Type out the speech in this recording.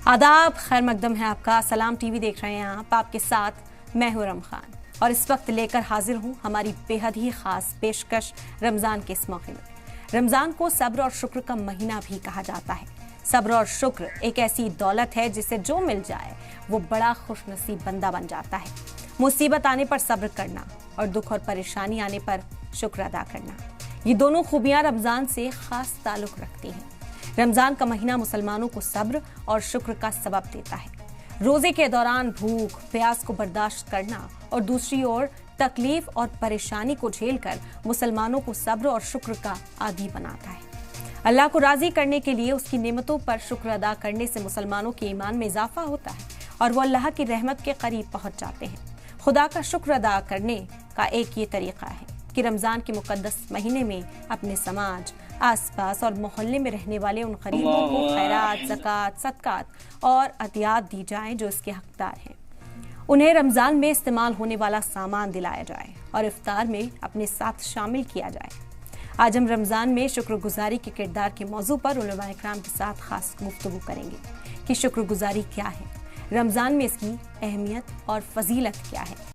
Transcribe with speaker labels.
Speaker 1: आदाब, खैर मकदम है आपका। सलाम टीवी देख रहे हैं आप, आपके साथ मैं हूं रम खान और इस वक्त लेकर हाजिर हूं हमारी बेहद ही खास पेशकश रमजान के इस मौके में। रमजान को सब्र और शुक्र का महीना भी कहा जाता है। सब्र और शुक्र एक ऐसी दौलत है जिसे जो मिल जाए वो बड़ा खुशनसीब बंदा बन जाता है। मुसीबत आने पर सब्र करना और दुख और परेशानी आने पर शुक्र अदा करना, ये दोनों खूबियां रमजान से खास ताल्लुक रखती हैं। रमजान का महीना मुसलमानों को सब्र और शुक्र का सबब देता है। रोजे के दौरान भूख प्यास को बर्दाश्त करना और दूसरी ओर तकलीफ और परेशानी को झेलकर मुसलमानों को सब्र और शुक्र का आदी बनाता है। अल्लाह को राजी करने के लिए उसकी नेमतों पर शुक्र अदा करने से मुसलमानों के ईमान में इजाफा होता है और वो अल्लाह की रहमत के करीब पहुंच जाते हैं। खुदा का शुक्र अदा करने का एक ये तरीका है कि रमजान के मुकद्दस महीने में अपने समाज, आसपास और मोहल्ले में रहने वाले उन गरीबों को खैरात, ज़कात, सदकात और अतियात दी जाएं जो इसके हकदार हैं। उन्हें रमजान में इस्तेमाल होने वाला सामान दिलाया जाए और इफ्तार में अपने साथ शामिल किया जाए। आज हम रमजान में शुक्रगुजारी के किरदार के मौजू पर उलमाए इकराम के साथ खास गुफ्तगू करेंगे कि शुक्रगुजारी क्या है, रमजान में इसकी अहमियत और फजीलत क्या है।